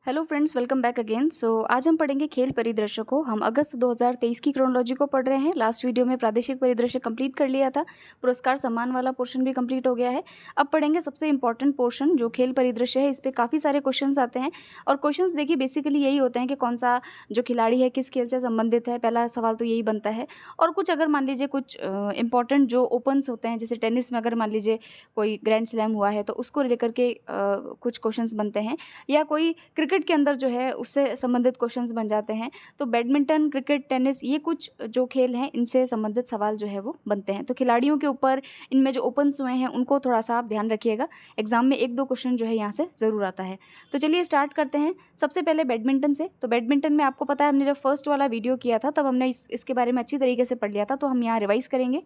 Hello friends, welcome back again. आज हम पढ़ेंगे खेल परिदृश्य को। हम अगस्त 2023 की क्रोनोलॉजी को पढ़ रहे हैं। लास्ट वीडियो में प्रादेशिक परिदृश्य कंप्लीट कर लिया था, पुरस्कार सम्मान वाला पोर्शन भी कंप्लीट हो गया है। अब पढ़ेंगे सबसे इंपॉर्टेंट पोर्शन जो खेल परिदृश्य है। इस पे काफ़ी सारे क्वेश्चंस आते हैं और क्वेश्चंस देखिए बेसिकली यही होते हैं कि कौन सा जो खिलाड़ी है किस खेल से संबंधित है, पहला सवाल तो यही बनता है। और कुछ अगर मान लीजिए कुछ इंपॉर्टेंट जो ओपन्स होते हैं, जैसे टेनिस में अगर मान लीजिए कोई ग्रैंड स्लैम हुआ है तो उसको लेकर के कुछ क्वेश्चंस बनते हैं, या कोई क्रिकेट के अंदर जो है उससे संबंधित क्वेश्चंस बन जाते हैं। तो बैडमिंटन, क्रिकेट, टेनिस, ये कुछ जो खेल हैं इनसे संबंधित सवाल जो है वो बनते हैं। तो खिलाड़ियों के ऊपर इनमें जो ओपन्स हुए हैं उनको थोड़ा सा आप ध्यान रखिएगा, एग्जाम में 1-2 क्वेश्चन जो है यहाँ से ज़रूर आता है। तो चलिए स्टार्ट करते हैं सबसे पहले बैडमिंटन से। तो बैडमिंटन में आपको पता है, हमने जब फर्स्ट वाला वीडियो किया था तब हमने इसके बारे में अच्छी तरीके से पढ़ लिया था, तो हम यहाँ रिवाइज करेंगे।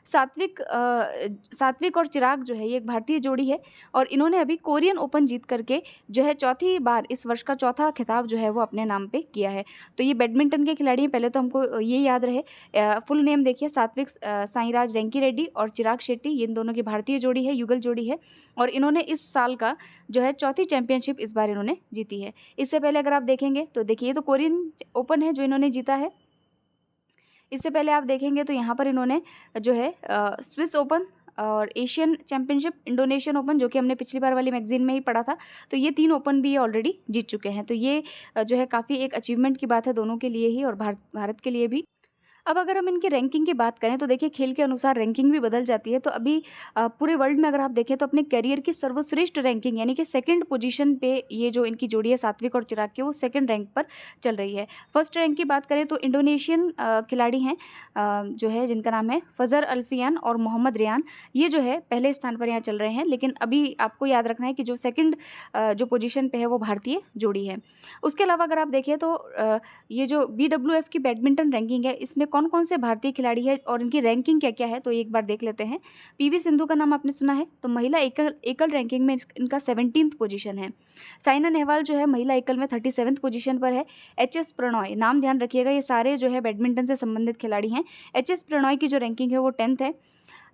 सात्विक और चिराग जो है ये एक भारतीय जोड़ी है और इन्होंने अभी कोरियन ओपन जीत करके जो है चौथी बार इस वर्ष का चौथा खिताब जो है वो अपने नाम पे किया है। तो ये बैडमिंटन के खिलाड़ी हैं। पहले तो हमको ये याद रहे, फुल नेम देखिए, सात्विक साईराज रैंकीरेड्डी और चिराग शेट्टी, ये इन दोनों की भारतीय जोड़ी है, युगल जोड़ी है। और इन्होंने इस साल का जो है चौथी चैंपियनशिप इस बार इन्होंने जीती है। इससे पहले अगर आप देखेंगे तो देखिए ये तो कोरियन ओपन है जो इन्होंने जीता है। इससे पहले आप देखेंगे तो यहाँ पर इन्होंने जो है स्विस ओपन और एशियन चैंपियनशिप, इंडोनेशियन ओपन, जो कि हमने पिछली बार वाली मैगजीन में ही पढ़ा था, तो ये 3 ओपन भी ऑलरेडी जीत चुके हैं। तो ये जो है काफ़ी एक अचीवमेंट की बात है दोनों के लिए ही और भारत के लिए भी। अब अगर हम इनकी रैंकिंग की बात करें तो देखिए खेल के अनुसार रैंकिंग भी बदल जाती है। तो अभी पूरे वर्ल्ड में अगर आप देखें तो अपने करियर की सर्वश्रेष्ठ रैंकिंग यानी कि सेकंड पोजीशन पे ये जो इनकी जोड़ी है सात्विक और चिराग की, वो सेकंड रैंक पर चल रही है। फर्स्ट रैंक की बात करें तो इंडोनेशियन खिलाड़ी हैं जो है जिनका नाम है फजर अल्फियान और मोहम्मद रियान, ये जो है पहले स्थान पर यहाँ चल रहे हैं। लेकिन अभी आपको याद रखना है कि जो सेकंड जो पोजीशन पे है वो भारतीय जोड़ी है। उसके अलावा अगर आप देखें तो ये जो BWF की बैडमिंटन रैंकिंग है इसमें कौन कौन से भारतीय खिलाड़ी है और इनकी रैंकिंग क्या क्या है, तो एक बार देख लेते हैं। PV सिंधु का नाम आपने सुना है, तो महिला एकल एकल रैंकिंग में इनका 17th पोजीशन है। साइना नेहवाल जो है महिला एकल में 37th पोजीशन पर है। HS प्रणॉय, नाम ध्यान रखिएगा, ये सारे जो है बैडमिंटन से संबंधित खिलाड़ी हैं। HS प्रणॉय की जो रैंकिंग है वो 10th है।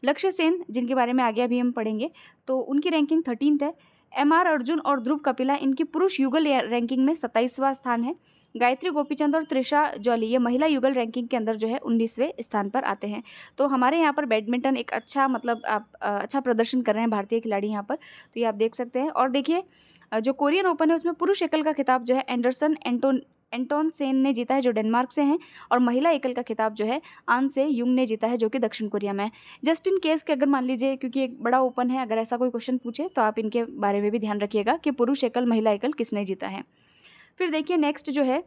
लक्ष्य सेन, जिनके बारे में आगे अभी हम पढ़ेंगे, तो उनकी रैंकिंग 13th है। MR अर्जुन और ध्रुव कपिला इनकी पुरुष युगल रैंकिंग में 27वां स्थान है। गायत्री गोपीचंद और त्रिशा जॉली ये महिला युगल रैंकिंग के अंदर जो है 19वें स्थान पर आते हैं। तो हमारे यहाँ पर बैडमिंटन एक अच्छा, मतलब आप अच्छा प्रदर्शन कर रहे हैं भारतीय खिलाड़ी यहाँ पर, तो ये आप देख सकते हैं। और देखिए जो कोरियन ओपन है उसमें पुरुष एकल का खिताब जो है एंडरसन एंटोन सेन ने जीता है जो डेनमार्क से हैं, और महिला एकल का खिताब जो है आन से युंग ने जीता है जो कि दक्षिण कोरिया में है। जस्ट इन केस कि अगर मान लीजिए, क्योंकि एक बड़ा ओपन है, अगर ऐसा कोई क्वेश्चन पूछे तो आप इनके बारे में भी ध्यान रखिएगा कि पुरुष एकल महिला एकल किसने जीता है। फिर देखिए नेक्स्ट जो है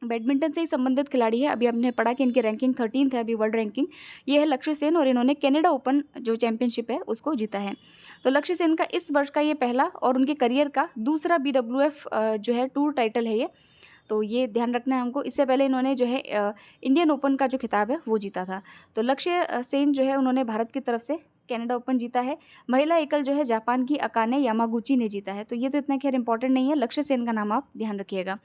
बैडमिंटन से ही संबंधित खिलाड़ी है। अभी हमने पढ़ा कि इनकी रैंकिंग 13th है अभी वर्ल्ड रैंकिंग, ये है लक्ष्य सेन और इन्होंने कनाडा ओपन जो चैंपियनशिप है उसको जीता है। तो लक्ष्य सेन का इस वर्ष का ये पहला और उनके करियर का दूसरा BWF जो है टूर टाइटल है ये, तो ये ध्यान रखना है हमको। इससे पहले इन्होंने जो है इंडियन ओपन का जो खिताब है वो जीता था। तो लक्ष्य सेन जो है उन्होंने भारत की तरफ से कनाडा ओपन जीता है। महिला एकल जो है जापान की अकाने यामागुची ने जीता है। तो ये तो इतना खैर इंपॉर्टेंट नहीं है, लक्ष्य सेन का नाम आप ध्यान रखिएगा।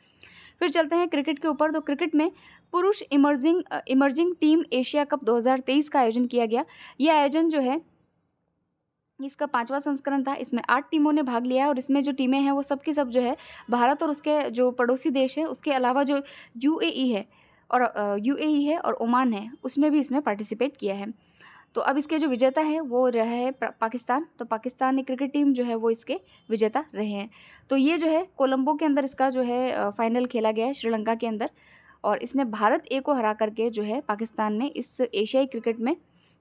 फिर चलते हैं क्रिकेट के ऊपर। तो क्रिकेट में पुरुष इमर्जिंग टीम एशिया कप 2023 का आयोजन किया गया। ये आयोजन जो है इसका 5वां संस्करण था। इसमें 8 टीमों ने भाग लिया है और इसमें जो टीमें हैं वो सब की सब जो है भारत और उसके जो पड़ोसी देश है उसके अलावा जो UAE है और ओमान है, उसने भी इसमें पार्टिसिपेट किया है। तो अब इसके जो विजेता है वो रहा है पाकिस्तान। तो पाकिस्तानी क्रिकेट टीम जो है वो इसके विजेता रहे हैं। तो ये जो है कोलंबो के अंदर इसका जो है फाइनल खेला गया है श्रीलंका के अंदर, और इसने भारत A को हरा करके जो है पाकिस्तान ने इस एशियाई क्रिकेट में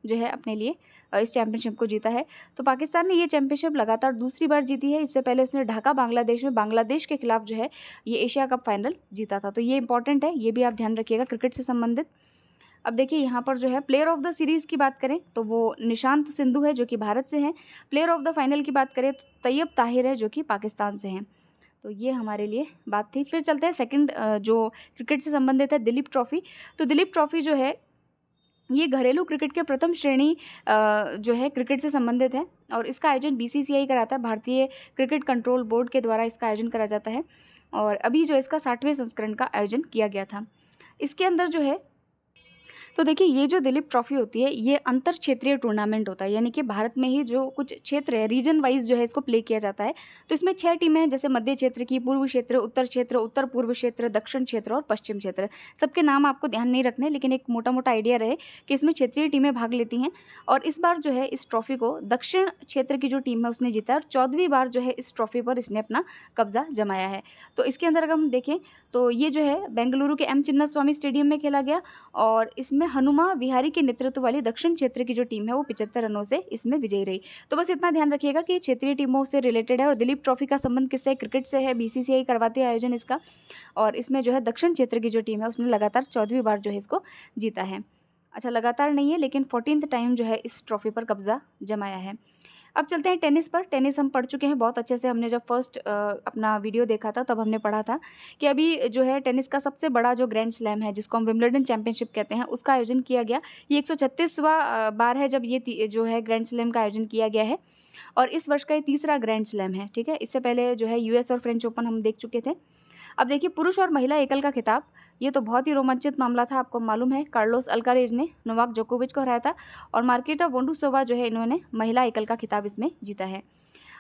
जो है अपने लिए इस चैंपियनशिप को जीता है। तो पाकिस्तान ने ये चैंपियनशिप लगातार दूसरी बार जीती है। इससे पहले उसने ढाका बांग्लादेश में बांग्लादेश के खिलाफ जो है ये एशिया कप फाइनल जीता था। तो ये इंपॉर्टेंट है, ये भी आप ध्यान रखिएगा क्रिकेट से संबंधित। अब देखिए यहाँ पर जो है प्लेयर ऑफ द सीरीज़ की बात करें तो वो निशांत सिंधु है जो कि भारत से हैं। प्लेयर ऑफ द फाइनल की बात करें तो तैयब ताहिर है जो कि पाकिस्तान से हैं। तो ये हमारे लिए बात थी। फिर चलते हैं सेकंड जो क्रिकेट से संबंधित है, दिलीप ट्रॉफी। तो दिलीप ट्रॉफी जो है ये घरेलू क्रिकेट के प्रथम श्रेणी जो है क्रिकेट से संबंधित है और इसका आयोजन BCCI कराता है, भारतीय क्रिकेट कंट्रोल बोर्ड के द्वारा इसका आयोजन करा जाता है। और अभी जो इसका 60वें संस्करण का आयोजन किया गया था। इसके अंदर जो है तो देखिए ये जो दिलीप ट्रॉफी होती है ये अंतर क्षेत्रीय टूर्नामेंट होता है, यानी कि भारत में ही जो कुछ क्षेत्र है रीजन वाइज जो है इसको प्ले किया जाता है। तो इसमें 6 टीमें हैं, जैसे मध्य क्षेत्र की, पूर्व क्षेत्र, उत्तर पूर्व क्षेत्र, दक्षिण क्षेत्र और पश्चिम क्षेत्र। सबके नाम आपको ध्यान नहीं रखने, लेकिन एक मोटा मोटा आइडिया रहे कि इसमें क्षेत्रीय टीमें भाग लेती हैं। और इस बार जो है इस ट्रॉफी को दक्षिण क्षेत्र की जो टीम है उसने जीता है और 14वीं बार जो है इस ट्रॉफी पर इसने अपना कब्जा जमाया है। तो इसके अंदर अगर हम देखें तो ये जो है बेंगलुरु के एम चिन्नास्वामी स्टेडियम में खेला गया और इसमें हनुमा विहारी के नेतृत्व वाली दक्षिण क्षेत्र की जो टीम है वो 75 रनों से इसमें विजयी रही। तो बस इतना ध्यान रखिएगा कि क्षेत्रीय टीमों से रिलेटेड है और दिलीप ट्रॉफी का संबंध किससे है? क्रिकेट से है। बीसीसीआई करवाती है आयोजन इसका और इसमें जो है दक्षिण क्षेत्र की जो टीम है उसने लगातार 14वीं बार जो है इसको जीता है। अच्छा, लगातार नहीं है लेकिन 14th टाइम जो है इस ट्रॉफी पर कब्जा जमाया है। अब चलते हैं टेनिस पर। टेनिस हम पढ़ चुके हैं बहुत अच्छे से। हमने जब फर्स्ट अपना वीडियो देखा था तब हमने पढ़ा था कि अभी जो है टेनिस का सबसे बड़ा जो ग्रैंड स्लैम है जिसको हम विंबलडन चैंपियनशिप कहते हैं उसका आयोजन किया गया। ये 136वां बार है जब ये जो है ग्रैंड स्लैम का आयोजन किया गया है और इस वर्ष का ये तीसरा ग्रैंड स्लैम है। ठीक है, इससे पहले जो है यूएस और फ्रेंच ओपन हम देख चुके थे। अब देखिए पुरुष और महिला एकल का खिताब, ये तो बहुत ही रोमांचित मामला था। आपको मालूम है कार्लोस अल्कारेज ने नोवाक जोकोविच को हराया था और मार्केटा वोंडरुसोवा जो है इन्होंने महिला एकल का खिताब इसमें जीता है।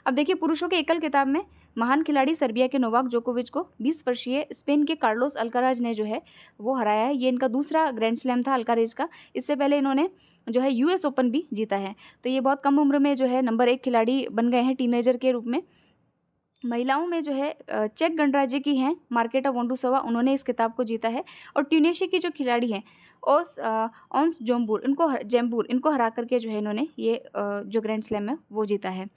अब देखिए पुरुषों के एकल खिताब में महान खिलाड़ी सर्बिया के नोवाक जोकोविच को 20 वर्षीय स्पेन के कार्लोस अल्काराज ने जो है वो हराया है। ये इनका दूसरा ग्रैंड स्लैम था अल्कारेज का। इससे पहले इन्होंने जो है यूएस ओपन भी जीता है। तो ये बहुत कम उम्र में जो है नंबर 1 खिलाड़ी बन गए हैं टीनेजर के रूप में। महिलाओं में जो है चेक गणराज्य की हैं मार्केटा वोंडरुसोवा, उन्होंने इस खिताब को जीता है और ट्यूनीशिया की जो खिलाड़ी हैं ओंस जेम्बूर इनको हरा करके जो है इन्होंने ये जो ग्रैंड स्लैम है वो जीता है।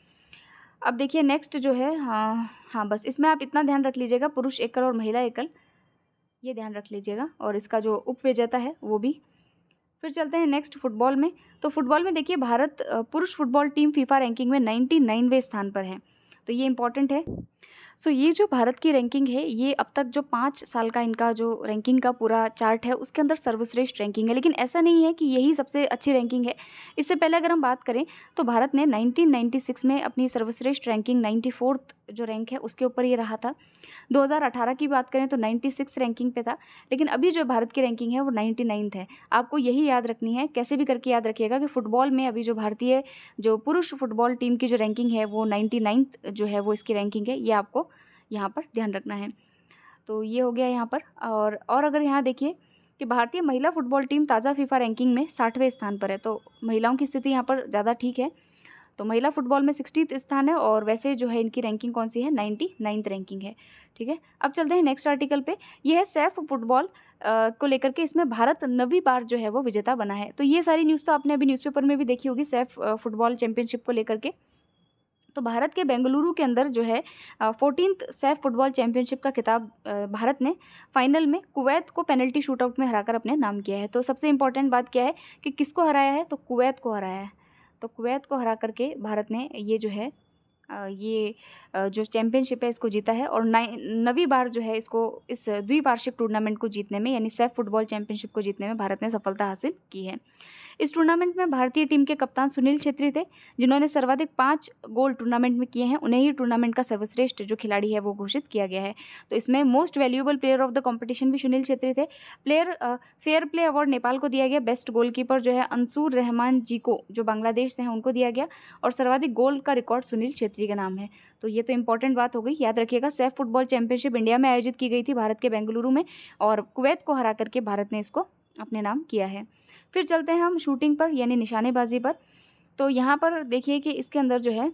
अब देखिए नेक्स्ट जो है हाँ बस इसमें आप इतना ध्यान रख लीजिएगा, पुरुष एकल और महिला एकल ये ध्यान रख लीजिएगा और इसका जो उपविजेता है वो भी। फिर चलते हैं नेक्स्ट फुटबॉल में। तो फुटबॉल में देखिए भारत पुरुष फुटबॉल टीम फीफा रैंकिंग में 99वें स्थान पर है, तो ये इंपॉर्टेंट है। सो ये जो भारत की रैंकिंग है ये अब तक जो 5 साल का इनका जो रैंकिंग का पूरा चार्ट है उसके अंदर सर्वश्रेष्ठ रैंकिंग है, लेकिन ऐसा नहीं है कि यही सबसे अच्छी रैंकिंग है। इससे पहले अगर हम बात करें तो भारत ने 1996 में अपनी सर्वश्रेष्ठ रैंकिंग 94th जो रैंक है उसके ऊपर ये रहा था। 2018 की बात करें तो 96 रैंकिंग पे था, लेकिन अभी जो भारत की रैंकिंग है वो 99th है। आपको यही याद रखनी है, कैसे भी करके याद रखिएगा कि फुटबॉल में अभी जो भारतीय जो पुरुष फुटबॉल टीम की जो रैंकिंग है वो 99th जो है वो इसकी रैंकिंग है, ये आपको यहाँ पर ध्यान रखना है। तो ये हो गया यहाँ पर। और अगर यहाँ देखिए कि भारतीय महिला फुटबॉल टीम ताज़ा फीफा रैंकिंग में 60वें स्थान पर है, तो महिलाओं की स्थिति यहाँ पर ज़्यादा ठीक है। तो महिला फुटबॉल में 60th स्थान है और वैसे जो है इनकी रैंकिंग कौन सी है, 99th रैंकिंग है। ठीक है, अब चलते हैं नेक्स्ट आर्टिकल पे। ये है सैफ फुटबॉल को लेकर के, इसमें भारत 9वीं बार जो है वो विजेता बना है। तो ये सारी न्यूज़ तो आपने अभी न्यूज़पेपर में भी देखी होगी सैफ फुटबॉल चैंपियनशिप को लेकर के। तो भारत के बेंगलुरु के अंदर जो है 14th सैफ फुटबॉल चैंपियनशिप का खिताब भारत ने फाइनल में कुवैत को पेनल्टी शूटआउट में हराकर अपने नाम किया है। तो सबसे इंपॉर्टेंट बात क्या है कि किसको हराया है, तो कुवैत को हराया है। तो कुवैत को हरा करके भारत ने ये जो है जो चैंपियनशिप है इसको जीता है और 9वीं बार जो है इसको इस द्विवार्षिक टूर्नामेंट को जीतने में यानी सैफ फुटबॉल चैंपियनशिप को जीतने में भारत ने सफलता हासिल की है। इस टूर्नामेंट में भारतीय टीम के कप्तान सुनील छेत्री थे, जिन्होंने सर्वाधिक 5 गोल टूर्नामेंट में किए हैं। उन्हें ही टूर्नामेंट का सर्वश्रेष्ठ जो खिलाड़ी है वो घोषित किया गया है। तो इसमें most valuable player of the competition भी सुनील छेत्री थे। फेयर प्ले अवार्ड नेपाल को दिया गया। बेस्ट गोलकीपर जो है अंसूर रहमान जी को, जो बांग्लादेश से हैं, उनको दिया गया और सर्वाधिक गोल का रिकॉर्ड सुनील छेत्री का नाम है। तो ये तो इंपॉर्टेंट बात हो गई, याद रखिएगा। सैफ फुटबॉल चैंपियनशिप इंडिया में आयोजित की गई थी भारत के बेंगलुरु में और कुवैत को हरा करके भारत ने इसको अपने नाम किया है। फिर चलते हैं हम शूटिंग पर यानी निशानेबाजी पर। तो यहाँ पर देखिए कि इसके अंदर जो है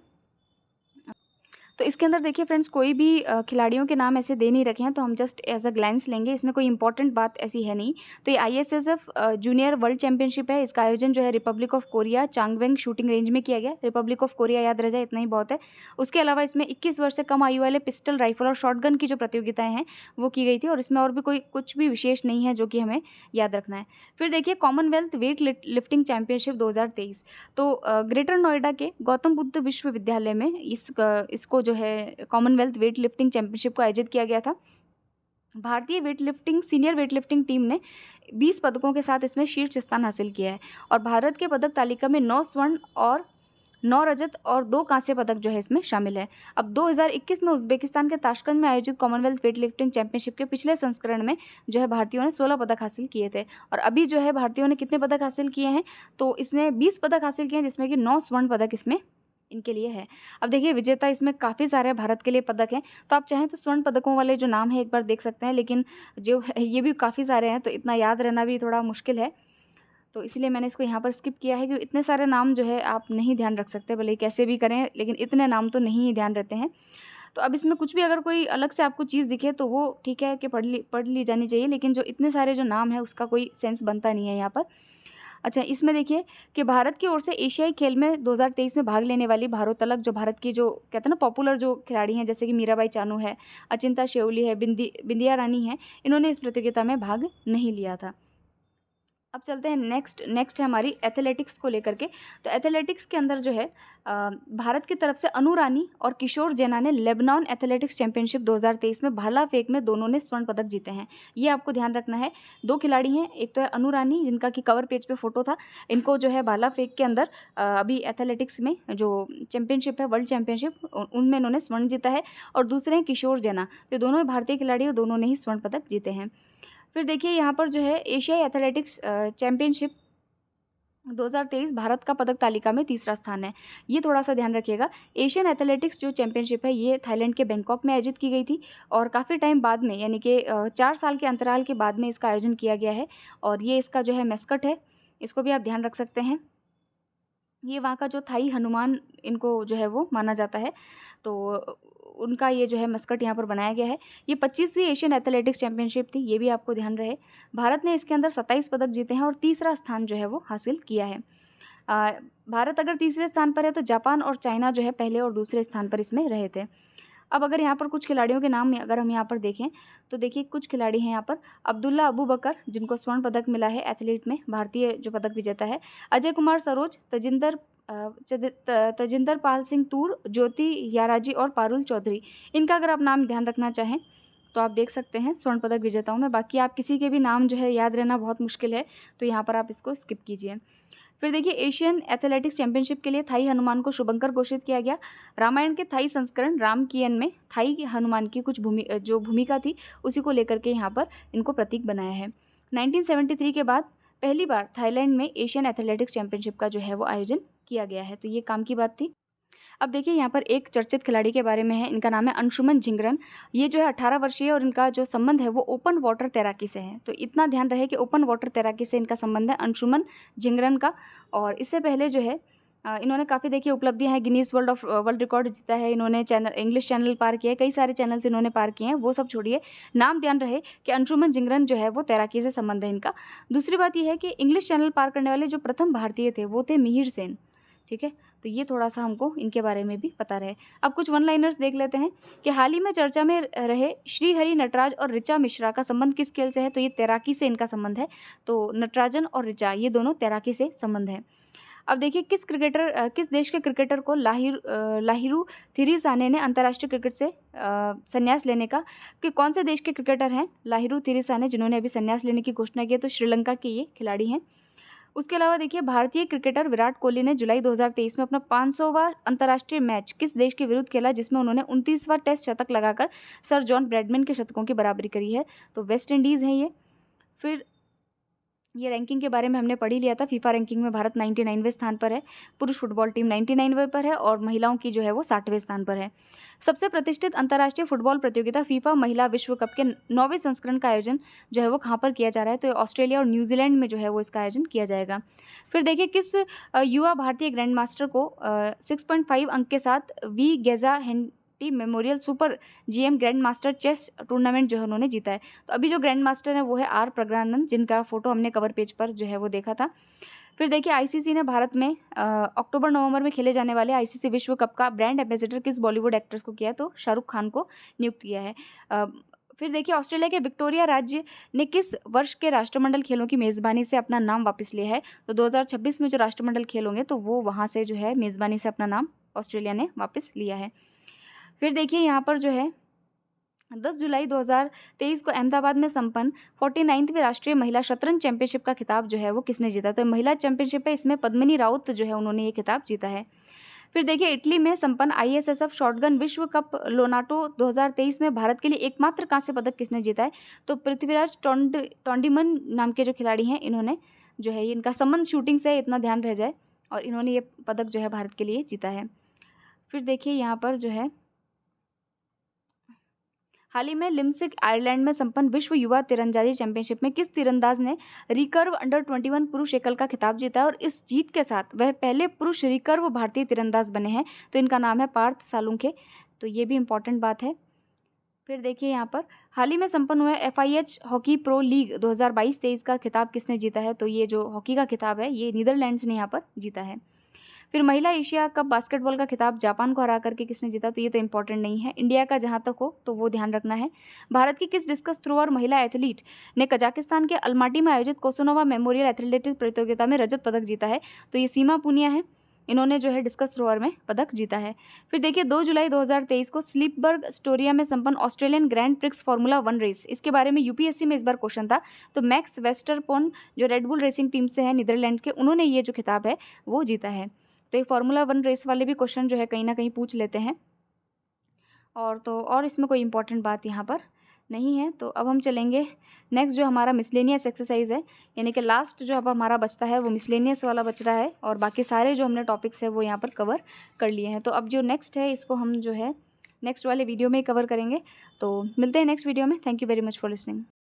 देखिए फ्रेंड्स कोई भी खिलाड़ियों के नाम ऐसे दे नहीं रखे हैं, तो हम जस्ट एज अ ग्लैंस लेंगे। इसमें कोई इंपॉर्टेंट बात ऐसी है नहीं। तो ये ISSF जूनियर वर्ल्ड चैंपियनशिप है। इसका आयोजन जो है republic of Korea Changwon shooting range में किया गया। रिपब्लिक ऑफ कोरिया याद रह जाए, इतना ही बहुत है। उसके अलावा इसमें 21 वर्ष से कम आयु वाले पिस्टल, राइफल और शॉटगन की जो प्रतियोगिताएं हैं वो की गई थी और इसमें और भी कुछ भी विशेष नहीं है जो कि हमें याद रखना है। फिर देखिए कॉमनवेल्थ वेट लिफ्टिंग चैंपियनशिप 2023। तो ग्रेटर नोएडा के गौतम बुद्ध विश्वविद्यालय में इसको जो है कॉमनवेल्थ वेट लिफ्टिंग चैंपियनशिप को आयोजित किया गया था। भारतीय सीनियर वेट लिफ्टिंग टीम ने 20 पदकों के साथ इसमें शीर्ष स्थान हासिल किया है और भारत के पदक तालिका में 9 स्वर्ण और 9 रजत और 2 कांस्य पदक जो है इसमें शामिल है। अब 2021 में उज़्बेकिस्तान के ताशकंद में आयोजित कॉमनवेल्थ वेट लिफ्टिंग चैंपियनशिप के पिछले संस्करण में जो है भारतीयों ने 16 पदक हासिल किए थे। और अभी जो है भारतीयों ने कितने पदक हासिल किए हैं, तो इसने 20 पदक हासिल किए हैं, जिसमें कि 9 स्वर्ण पदक इसमें इनके लिए है। अब देखिए विजेता इसमें काफ़ी सारे भारत के लिए पदक हैं, तो आप चाहें तो स्वर्ण पदकों वाले जो नाम है एक बार देख सकते हैं, लेकिन जो है ये भी काफ़ी सारे हैं, तो इतना याद रहना भी थोड़ा मुश्किल है, तो इसलिए मैंने इसको यहाँ पर स्किप किया है, क्योंकि इतने सारे नाम जो है आप नहीं ध्यान रख सकते, भले ही कैसे भी करें, लेकिन इतने नाम तो नहीं ध्यान रहते हैं। तो अब इसमें कुछ भी अगर कोई अलग से आपको चीज़ दिखे तो वो ठीक है कि पढ़ ली जानी चाहिए, लेकिन जो इतने सारे जो नाम है उसका कोई सेंस बनता नहीं है यहाँ पर। अच्छा, इसमें देखिए कि भारत की ओर से एशियाई खेल में 2023 में भाग लेने वाली भारोत्तोलक, जो भारत की जो कहते हैं ना पॉपुलर जो खिलाड़ी हैं, जैसे कि मीराबाई चानू है, अचिंता शेउली है, बिंदिया रानी है, इन्होंने इस प्रतियोगिता में भाग नहीं लिया था। अब चलते हैं नेक्स्ट है हमारी एथलेटिक्स को लेकर के। तो एथलेटिक्स के अंदर जो है भारत की तरफ से अनु रानी और किशोर जैना ने लेबनान एथलेटिक्स चैंपियनशिप 2023 में भाला फेंक में दोनों ने स्वर्ण पदक जीते हैं। ये आपको ध्यान रखना है। 2 खिलाड़ी हैं, एक तो है अनु रानी, जिनका कि कवर पेज पे फोटो था। इनको जो है भाला फेंक के अंदर अभी एथलेटिक्स में जो चैंपियनशिप है, वर्ल्ड चैंपियनशिप, उनमें इन्होंने स्वर्ण जीता है। और दूसरे हैं किशोर जैना, तो दोनों ही भारतीय खिलाड़ी और दोनों ने ही स्वर्ण पदक जीते हैं। फिर देखिए यहाँ पर जो है एशियाई एथलेटिक्स चैंपियनशिप 2023 भारत का पदक तालिका में तीसरा स्थान है। ये थोड़ा सा ध्यान रखिएगा। एशियन एथलेटिक्स जो चैंपियनशिप है ये थाईलैंड के बैंकॉक में आयोजित की गई थी, और काफ़ी टाइम बाद में, यानी कि 4 साल के अंतराल के बाद में इसका आयोजन किया गया है। और ये इसका जो है मैस्कट है, इसको भी आप ध्यान रख सकते हैं। ये वहाँ का जो थाई हनुमान इनको जो है वो माना जाता है, तो उनका ये जो है मस्कट यहाँ पर बनाया गया है। ये 25वीं एशियन एथलेटिक्स चैंपियनशिप थी, ये भी आपको ध्यान रहे। भारत ने इसके अंदर 27 पदक जीते हैं और तीसरा स्थान जो है वो हासिल किया है। भारत अगर तीसरे स्थान पर है तो जापान और चाइना जो है पहले और दूसरे स्थान पर इसमें रहे थे। अब अगर यहाँ पर कुछ खिलाड़ियों के नाम अगर हम यहाँ पर देखें तो देखिए कुछ खिलाड़ी हैं यहाँ पर। अब्दुल्ला अबू बकर, जिनको स्वर्ण पदक मिला है एथलीट में, भारतीय जो पदक विजेता है। अजय कुमार सरोज, तजिंदर पाल सिंह तूर, ज्योति याराजी और पारुल चौधरी। इनका अगर आप नाम ध्यान रखना चाहें तो आप देख सकते हैं स्वर्ण पदक विजेताओं में। बाकी आप किसी के भी नाम जो है याद रहना बहुत मुश्किल है, तो यहाँ पर आप इसको स्किप कीजिए। फिर देखिए एशियन एथलेटिक्स चैंपियनशिप के लिए थाई हनुमान को शुभंकर घोषित किया गया। रामायण के थाई संस्करण रामकियन में थाई हनुमान की कुछ भूमिका थी, उसी को लेकर के यहाँ पर इनको प्रतीक बनाया है। 1973 के बाद पहली बार थाईलैंड में एशियन एथलेटिक्स चैंपियनशिप का जो है वो आयोजन किया गया है, तो ये काम की बात थी। अब देखिए यहाँ पर एक चर्चित खिलाड़ी के बारे में है, इनका नाम है अंशुमन झिंगरन। ये जो है 18 वर्षीय और इनका जो संबंध है वो ओपन वाटर तैराकी से है, तो इतना ध्यान रहे कि ओपन वाटर तैराकी से इनका संबंध है अंशुमन झिंगरन का। और इससे पहले जो है इन्होंने काफ़ी देखिए उपलब्धियां हैं, गिनीज वर्ल्ड रिकॉर्ड जीता है इन्होंने, इंग्लिश चैनल पार किया है, कई सारे चैनल्स इन्होंने पार किए हैं, वो सब छोड़िए, नाम ध्यान रहे कि अंशुमन झिंगरन जो है वो तैराकी से संबंध है इनका। दूसरी बात यह है कि इंग्लिश चैनल पार करने वाले जो प्रथम भारतीय थे वो थे मिहिर सेन, ठीक है, तो ये थोड़ा सा हमको इनके बारे में भी पता रहे। अब कुछ वन लाइनर्स देख लेते हैं कि हाल ही में चर्चा में रहे श्रीहरि नटराज और ऋचा मिश्रा का संबंध किस खेल से है, तो ये तैराकी से इनका संबंध है। तो नटराजन और ऋचा ये दोनों तैराकी से संबंध है। अब देखिए किस देश के क्रिकेटर को लाहिरू थिरिसाने ने अंतर्राष्ट्रीय क्रिकेट से संन्यास लेने का, कि कौन से देश के क्रिकेटर हैं लाहिरू थिरिसाने जिन्होंने अभी संन्यास लेने की घोषणा की है, तो श्रीलंका के ये खिलाड़ी हैं। उसके अलावा देखिए भारतीय क्रिकेटर विराट कोहली ने जुलाई 2023 में अपना 500वां अंतर्राष्ट्रीय मैच किस देश के विरुद्ध खेला, जिसमें उन्होंने 29वां टेस्ट शतक लगाकर सर जॉन ब्रैडमैन के शतकों की बराबरी करी है, तो वेस्ट इंडीज़ है ये। फिर ये रैंकिंग के बारे में हमने पढ़ ही लिया था, फीफा रैंकिंग में भारत 99वें स्थान पर है, पुरुष फुटबॉल टीम 99वें पर है और महिलाओं की जो है वो 60वें स्थान पर है। सबसे प्रतिष्ठित अंतर्राष्ट्रीय फुटबॉल प्रतियोगिता फीफा महिला विश्व कप के 9वें संस्करण का आयोजन जो है वो कहाँ पर किया जा रहा है, तो ऑस्ट्रेलिया और न्यूजीलैंड में जो है वो इसका आयोजन किया जाएगा। फिर देखिए किस युवा भारतीय ग्रैंड मास्टर को 6.5 अंक के साथ वी गेजा हेंटी memorial super GM grand master chess tournament जो है उन्होंने जीता है। तो अभी जो ग्रैंड मास्टर है वो है आर प्रज्ञानंद, जिनका फोटो हमने कवर पेज पर जो है वो देखा था। फिर देखिए आईसीसी ने भारत में अक्टूबर-नवंबर में खेले जाने वाले आईसीसी विश्व कप का ब्रांड एम्बेसडर किस बॉलीवुड एक्ट्रेस को किया, तो शाहरुख खान को नियुक्त किया है। फिर देखिए ऑस्ट्रेलिया के विक्टोरिया राज्य ने किस वर्ष के राष्ट्रमंडल खेलों की मेज़बानी से अपना नाम वापस लिया है, तो 2026 में जो राष्ट्रमंडल खेल होंगे तो वो वहाँ से जो है मेज़बानी से अपना नाम ऑस्ट्रेलिया ने वापस लिया है। फिर देखिए यहाँ पर जो है 10 जुलाई 2023 को अहमदाबाद में संपन्न 49वीं राष्ट्रीय महिला शतरंज चैंपियनशिप का खिताब जो है वो किसने जीता, तो महिला चैंपियनशिप है, इसमें पद्मिनी राउत जो है उन्होंने ये खिताब जीता है। फिर देखिए इटली में संपन्न ISSF शॉटगन विश्व कप लोनाटो 2023 में भारत के लिए एकमात्र कांस्य पदक किसने जीता है? तो पृथ्वीराज टोंडिमन नाम के जो खिलाड़ी हैं, इन्होंने जो है, इनका संबंध शूटिंग से, इतना ध्यान रह जाए, और इन्होंने ये पदक जो है भारत के लिए जीता है। फिर देखिए यहाँ पर जो है हाल ही में लिम्सिक आयरलैंड में संपन्न विश्व युवा तीरंदाजी चैंपियनशिप में किस तीरंदाज ने रिकर्व अंडर 21 पुरुष एकल का खिताब जीता है? और इस जीत के साथ वह पहले पुरुष रिकर्व भारतीय तीरंदाज बने हैं। तो इनका नाम है पार्थ सालुंखे। तो ये भी इम्पॉर्टेंट बात है। फिर देखिए यहाँ पर हाल ही में संपन्न हुआ FIH हॉकी प्रो लीग 2022-23 का खिताब किसने जीता है? तो ये जो हॉकी का खिताब है, ये नीदरलैंड्स ने यहाँ पर जीता है। फिर महिला एशिया कप बास्केटबॉल का खिताब जापान को हरा करके किसने जीता? तो ये तो इंपॉर्टेंट नहीं है, इंडिया का जहां तक हो तो वो ध्यान रखना है। भारत की किस डिस्कस थ्रोअर महिला एथलीट ने कजाकिस्तान के अलमाटी में आयोजित कोसोनोवा मेमोरियल एथलेटिक्स प्रतियोगिता में रजत पदक जीता है? तो ये सीमा पुनिया है, इन्होंने जो है डिस्कस थ्रोअर में पदक जीता है। फिर देखिए 2 जुलाई 2023 को स्लिपबर्ग स्टोरिया में संपन्न ऑस्ट्रेलियन ग्रैंड प्रिक्स फार्मूला 1 रेस, इसके बारे में UPSC में इस बार क्वेश्चन था। तो मैक्स वेस्टरपोन जो रेडबुल रेसिंग टीम से है नीदरलैंड के, उन्होंने ये जो खिताब है वो जीता है। तो ये फार्मूला 1 रेस वाले भी क्वेश्चन जो है कहीं ना कहीं पूछ लेते हैं, और इसमें कोई इंपॉर्टेंट बात यहाँ पर नहीं है। तो अब हम चलेंगे नेक्स्ट, जो हमारा मिसलेनियस एक्सरसाइज है, यानी कि लास्ट जो अब हमारा बचता है वो मिसलेनियस वाला बच रहा है, और बाकी सारे जो हमने टॉपिक्स है वो यहाँ पर कवर कर लिए हैं। तो अब जो नेक्स्ट है, इसको हम जो है नेक्स्ट वाले वीडियो में कवर करेंगे। तो मिलते हैं नेक्स्ट वीडियो में। Thank you very much for listening.